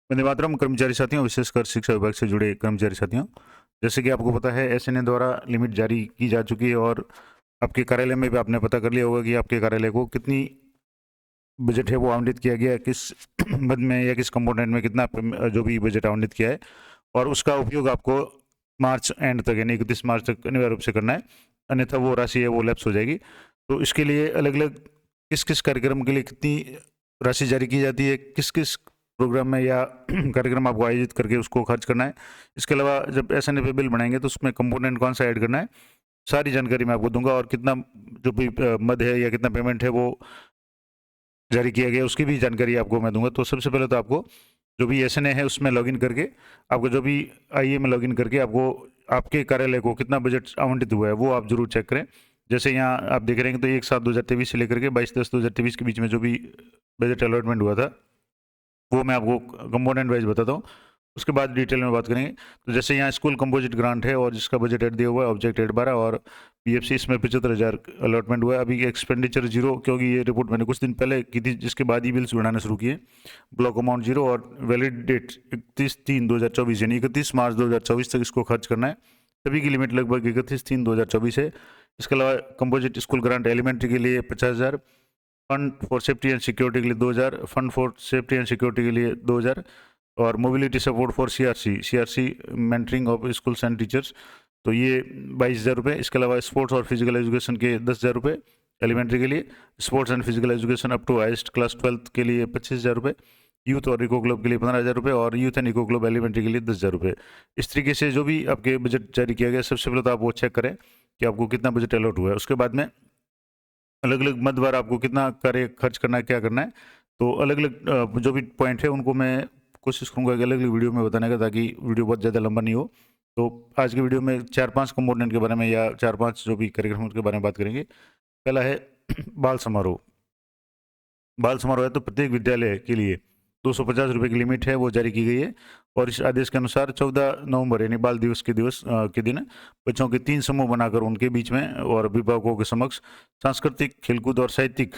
वंदे मातरम। कर्मचारी साथियों, विशेषकर शिक्षा विभाग से जुड़े कर्मचारी साथियों, जैसे कि आपको पता है एसएनए द्वारा लिमिट जारी की जा चुकी है और आपके कार्यालय में भी आपने पता कर लिया होगा कि आपके कार्यालय को कितनी बजट है वो आवंटित किया गया है, किस मद में या किस कंपोनेंट में कितना जो भी बजट आवंटित किया है, और उसका उपयोग आपको मार्च एंड तक यानी 31 मार्च तक अनिवार्य रूप से करना है, अन्यथा वो राशि है वो लैप्स हो जाएगी। तो इसके लिए अलग अलग किस किस कार्यक्रम के लिए कितनी राशि जारी की जाती है, किस किस प्रोग्राम में या कार्यक्रम आपको आयोजित करके उसको खर्च करना है, इसके अलावा जब एसएनए पे बिल बनाएंगे तो उसमें कंपोनेंट कौन सा ऐड करना है, सारी जानकारी मैं आपको दूंगा। और कितना जो भी मद है या कितना पेमेंट है वो जारी किया गया उसकी भी जानकारी आपको मैं दूंगा। तो सबसे पहले तो आपको जो भी एसएनए है उसमें लॉगिन करके आपको जो भी आईए में लॉगिन करके आपको आपके कार्यालय को कितना बजट आवंटित हुआ है वो आप जरूर चेक करें। जैसे यहाँ आप देख रहे हैं तो 1/7/2023 से लेकर के 22/10/2023 के बीच में जो भी बजट अलॉटमेंट हुआ था वो मैं आपको कंपोनेंट वाइज बताता हूँ, उसके बाद डिटेल में बात करेंगे। तो जैसे यहाँ स्कूल कंपोजिट ग्रांट है और जिसका बजट एड दिया हुआ है ऑब्जेक्ट एड 12 और पीएफसी इसमें 75,000 अलॉटमेंट हुआ है। अभी एक्सपेंडिचर जीरो, क्योंकि ये रिपोर्ट मैंने कुछ दिन पहले की थी जिसके बाद ही बिल्स बनाने शुरू किए। ब्लॉक अमाउंट जीरो और वैलिड डेट 31/3/2024 यानी 31 मार्च 2024 तक इसको खर्च करना है। सभी की लिमिट लगभग 31/3/2024 है। इसके अलावा कंपोजिट स्कूल ग्रांट एलिमेंट्री के लिए 50,000, fund for safety and security के लिए 2,000, fund for safety and security के लिए 2,000 और mobility support for CRC mentoring of schools and teachers तो ये 22,000 रुपये। इसके अलावा स्पोर्ट्स और फिजिकल एजुकेशन के 10,000 रुपये एलिमेंट्री के लिए, sports and physical education up to highest class 12th के लिए 25,000 रुपये, यूथ और इको क्लब के लिए 15,000 रुपये और youth and eco club elementary के लिए 10,000 रुपये। इस तरीके से जो भी आपके बजट जारी किया गया सबसे पहले तो आप वो चेक करें कि आपको कितना बजट अलॉट हुआ है। उसके बाद में अलग अलग मदवार आपको कितना कार्य खर्च करना है, क्या करना है, तो अलग अलग जो भी पॉइंट है उनको मैं कोशिश करूंगा कि अलग अलग वीडियो में बताने का, ताकि वीडियो बहुत ज़्यादा लंबा नहीं हो। तो आज की वीडियो में 4-5 कंपोनेंट के बारे में या 4-5 जो भी कार्यक्रम के बारे में बात करेंगे। पहला है बाल समारोह। बाल समारोह है तो प्रत्येक विद्यालय के लिए 250 रुपये की लिमिट है वो जारी की गई है। और इस आदेश के अनुसार 14 नवंबर यानी बाल दिवस के दिन बच्चों के 3 समूह बनाकर उनके बीच में और अभिभावकों के समक्ष सांस्कृतिक, खेलकूद और साहित्यिक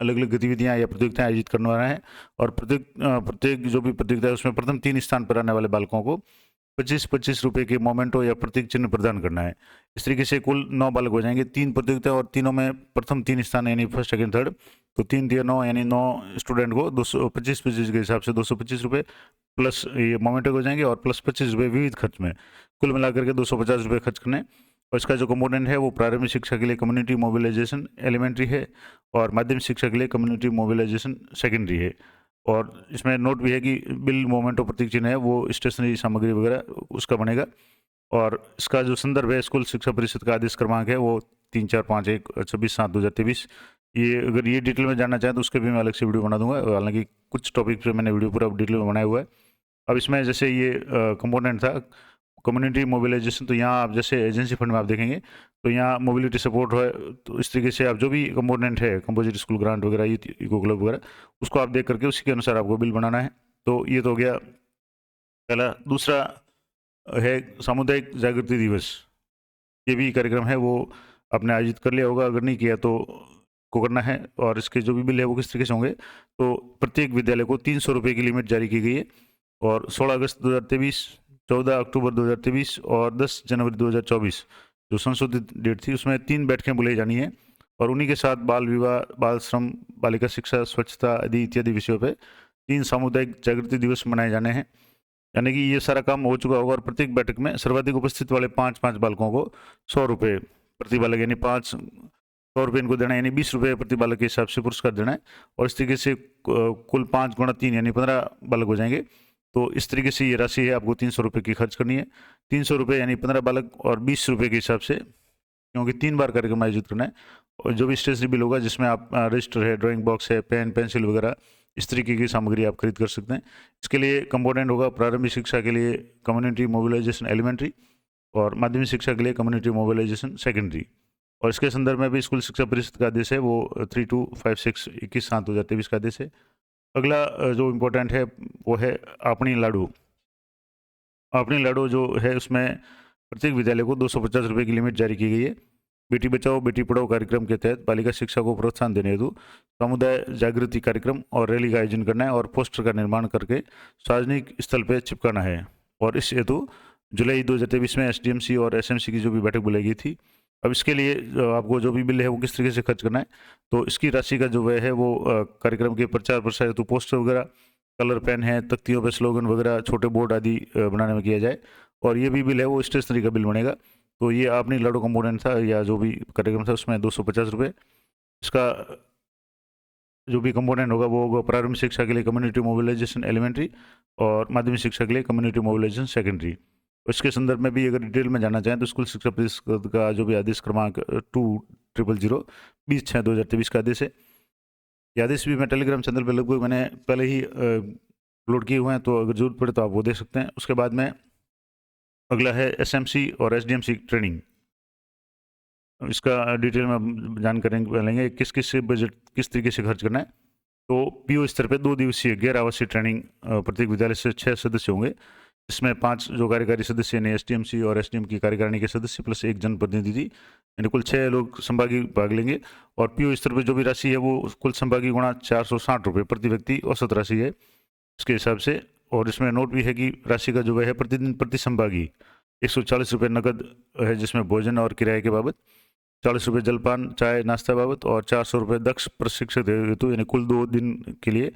अलग अलग गतिविधियां या प्रतियोगिताएं आयोजित करवाना है। और प्रत्येक जो भी प्रतियोगिता है उसमें प्रथम 3 स्थान पर आने वाले बालकों को 25-25 रुपये के मोमेंटो या प्रतीक चिन्ह प्रदान करना है। इस तरीके से कुल 9 बालक हो जाएंगे, 3 प्रतियोगिता और तीनों में प्रथम 3 स्थान यानी फर्स्ट सेकंड थर्ड, तो 3-3-9 यानी 9 स्टूडेंट को 225-25 के हिसाब से 225 रुपये प्लस ये मोमेंटो हो जाएंगे और प्लस 25 रुपये विविध खर्च में, कुल मिलाकर के 250 रुपये खर्च करने। और इसका जो कंपोनेंट है वो प्रारंभिक शिक्षा के लिए कम्युनिटी मोबिलाइजेशन एलिमेंट्री है और माध्यमिक शिक्षा के लिए कम्युनिटी मोबिलाइजेशन सेकेंडरी है। और इसमें नोट भी है कि बिल मोमेंटो प्रतीक चिन्ह है वो स्टेशनरी सामग्री वगैरह उसका बनेगा। और इसका जो संदर्भ है स्कूल शिक्षा परिषद का आदेश क्रमांक है वो 3451/26/7/2023। ये अगर ये डिटेल में जानना चाहें तो उसके भी मैं अलग से वीडियो बना दूंगा, हालांकि कुछ टॉपिक पे मैंने वीडियो पूरा डिटेल में बनाया हुआ है। अब इसमें जैसे ये कंपोनेंट था कम्युनिटी मोबिलाइजेशन, तो यहाँ आप जैसे एजेंसी फंड में आप देखेंगे तो यहाँ मोबिलिटी सपोर्ट है, तो इस तरीके से आप जो भी कंपोनेंट है कंपोजिट स्कूल ग्रांट वगैरह यूथ इको क्लब वगैरह उसको आप देख करके उसी के अनुसार आपको बिल बनाना है। तो ये तो हो गया पहला। दूसरा है सामुदायिक जागृति दिवस। ये भी कार्यक्रम है वो आपने आयोजित कर लिया होगा, अगर नहीं किया तो को करना है। और इसके जो भी बिल है वो किस तरीके से होंगे, तो प्रत्येक विद्यालय को 300 रुपये की लिमिट जारी की गई है और 16 अगस्त 2023, 14 अक्टूबर 2023 और 10 जनवरी 2024 जो संशोधित डेट थी उसमें 3 बैठकें बुलाई जानी है। और उन्हीं के साथ बाल विवाह, बाल श्रम, बालिका शिक्षा, स्वच्छता आदि इत्यादि विषयों पर 3 सामुदायिक जागृति दिवस मनाए जाने हैं। यानी कि ये सारा काम हो चुका होगा और प्रत्येक बैठक में सर्वाधिक उपस्थित वाले 5-5 बालकों को 100 रुपये प्रति बालक यानी 100 रुपये इनको देना है, यानी 20 रुपये प्रति बालक के हिसाब से पुरस्कार देना है। और इस तरीके से कुल 5 गुणा 3 यानी 15 बालक हो जाएंगे। तो इस तरीके से ये राशि है आपको 300 रुपये की खर्च करनी है। 300 रुपये यानी 15 बालक और 20 रुपये के हिसाब से, क्योंकि 3 बार कार्यक्रम आयोजित करना है। और जो भी स्टेशनरी बिल होगा जिसमें आप रजिस्टर है, ड्राइंग बॉक्स है, पेन पेंसिल वगैरह इस तरीके की सामग्री आप खरीद कर सकते हैं। इसके लिए कंपोनेंट होगा प्रारंभिक शिक्षा के लिए कम्युनिटी मोबिलाइजेशन एलिमेंट्री और माध्यमिक शिक्षा के लिए कम्युनिटी मोबिलाइजेशन सेकेंडरी। और इसके संदर्भ में भी स्कूल शिक्षा परिषद का आदेश है वो 3256 21/7/2023 का आदेश है। अगला जो इम्पोर्टेंट है वो है अपनी लाडू। अपनी लाडू जो है उसमें प्रत्येक विद्यालय को 250 रुपये की लिमिट जारी की गई है। बेटी बचाओ बेटी पढ़ाओ कार्यक्रम के तहत बालिका शिक्षा को प्रोत्साहन देने हेतु समुदाय जागृति कार्यक्रम और रैली का आयोजन करना है और पोस्टर का निर्माण करके सार्वजनिक स्थल पर चिपकाना है। और इस हेतु जुलाई 2023 में SDMC और SMC की जो भी बैठक बुलाई गई थी। अब इसके लिए आपको जो भी बिल है वो किस तरीके से खर्च करना है, तो इसकी राशि का जो व्यय है वो कार्यक्रम के प्रचार प्रसार हेतु पोस्टर वगैरह, कलर पेन है, तख्तियों पर स्लोगन वगैरह, छोटे बोर्ड आदि बनाने में किया जाए। और ये भी बिल है वो स्टेशनरी का बिल बनेगा। तो ये आपने लड़ो कंपोनेंट था या जो भी कार्यक्रम था उसमें 250 रुपये। इसका जो भी कंपोनेंट होगा वो होगा प्रारंभिक शिक्षा के लिए कम्युनिटी मोबिलाइजेशन एलिमेंट्री और माध्यमिक शिक्षा के लिए कम्युनिटी मोबिलाइजेशन सेकेंडरी। इसके संदर्भ में भी अगर डिटेल में जानना चाहें तो स्कूल शिक्षा परिषद का जो भी आदेश क्रमांक 2000/2023 का आदेश है। ये आदेश भी मैं टेलीग्राम चैनल पर लगभग मैंने पहले ही अपलोड किए हुए हैं, तो अगर जरूरत पड़े तो आप वो देख सकते हैं। उसके बाद में अगला है SMC और SDMC ट्रेनिंग। इसका डिटेल में जानकारी लेंगे किस किस से बजट किस तरीके से खर्च करना है। तो PO स्तर पे 2 दिवसीय गैर आवासीय ट्रेनिंग प्रत्येक विद्यालय से 6 सदस्य होंगे, इसमें 5 जो कार्यकारी सदस्य यानी SDMC और SDM की कार्यकारिणी के सदस्य प्लस 1 जनप्रतिनिधि, यानी कुल 6 लोग संभागी भाग लेंगे। और PO स्तर पर जो भी राशि है वो कुल संभागी गुणा 460 रुपये प्रति व्यक्ति औसत राशि है इसके हिसाब से। और इसमें नोट भी है कि राशि का जो है प्रतिदिन प्रति संभागी 140 रुपये नकद है, जिसमें भोजन और किराए के बाबत 40 रुपये जलपान चाय नाश्ता बाबत और 400 रुपये दक्ष प्रशिक्षक हेतु यानी कुल 2 दिन के लिए,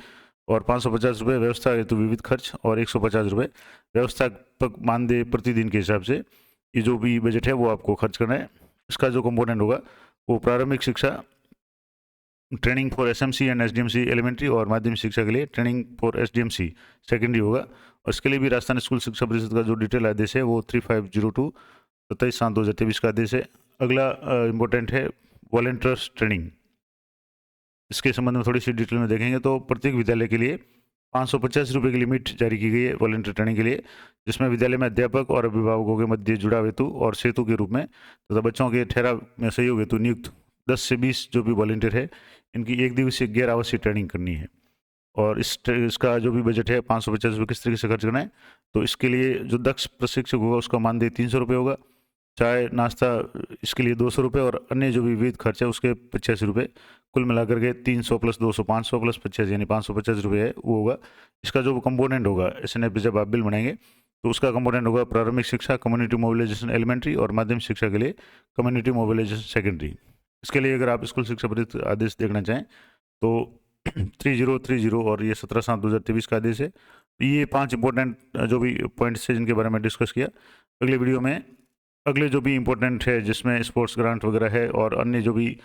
और 550 रुपये व्यवस्था हेतु विविध खर्च और 150 रुपये व्यवस्थापक मानदेय प्रतिदिन के हिसाब से ये जो भी बजट है वो आपको खर्च करना है। इसका जो कंपोनेंट होगा वो प्रारंभिक शिक्षा training for SMC and SDMC elementary और माध्यमिक शिक्षा के लिए ट्रेनिंग फॉर SDMC सेकेंडरी होगा। और इसके लिए भी राजस्थान स्कूल शिक्षा परिषद का जो डिटेल आदेश है वो 3502 27/7/2023 का आदेश है। अगला इम्पोर्टेंट है वॉलंटियर्स ट्रेनिंग। इसके संबंध में थोड़ी सी डिटेल में देखेंगे तो प्रत्येक विद्यालय के लिए 550 रुपये की लिमिट जारी की गई है वॉलंटियर ट्रेनिंग के लिए, जिसमें विद्यालय में अध्यापक और अभिभावकों के मध्य जुड़ाव हेतु और सेतु के रूप में तथा बच्चों के ठहराव में सहयोग हेतु नियुक्त 10 से 20 जो भी वॉलंटियर है इनकी 1 दिवसीय गैर आवासीय ट्रेनिंग करनी है। और इसका जो भी बजट है 550 रुपये किस तरीके से खर्च करना है, तो इसके लिए जो दक्ष प्रशिक्षक होगा उसका मानदेय 300 रुपये होगा, चाय नाश्ता इसके लिए 200 रुपये और अन्य जो भी विविध खर्च है उसके 85 रुपये, कुल मिलाकर के 300 + 200 500 + 85 यानी 550 रुपये है वो होगा। इसका जो कंपोनेंट होगा SNF जब आप बिल बनाएंगे तो उसका कंपोनेंट होगा प्रारंभिक शिक्षा कम्युनिटी मोबिलाइजेशन एलिमेंट्री और माध्यमिक शिक्षा के लिए कम्युनिटी मोबिलाइजेशन सेकेंडरी। इसके लिए अगर आप स्कूल शिक्षा परिषद आदेश देखना चाहें तो 3030 और ये 17/7/2023 का आदेश है। ये 5 इंपॉर्टेंट जो भी पॉइंट्स है जिनके बारे में डिस्कस किया। अगले वीडियो में अगले जो भी इम्पोर्टेंट है जिसमें स्पोर्ट्स ग्रांट वगैरह है और अन्य जो भी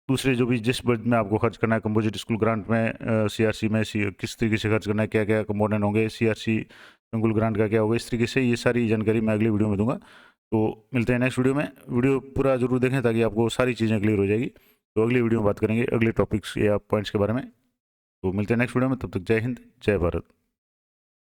दूसरे जो भी जिस बजट में आपको खर्च करना है कंपोजिट स्कूल ग्रांट में CRC में किस तरीके से खर्च करना है, क्या क्या कंपोनेंट होंगे, CRC संकुल ग्रांट का क्या होगा, इस तरीके से ये सारी जानकारी मैं अगली वीडियो में दूंगा। तो मिलते हैं नेक्स्ट वीडियो में। वीडियो पूरा जरूर देखें ताकि आपको सारी चीज़ें क्लियर हो जाएगी। तो अगली वीडियो में बात करेंगे अगले टॉपिक्स या पॉइंट्स के बारे में। तो मिलते हैं नेक्स्ट वीडियो में, तब तक जय हिंद जय भारत।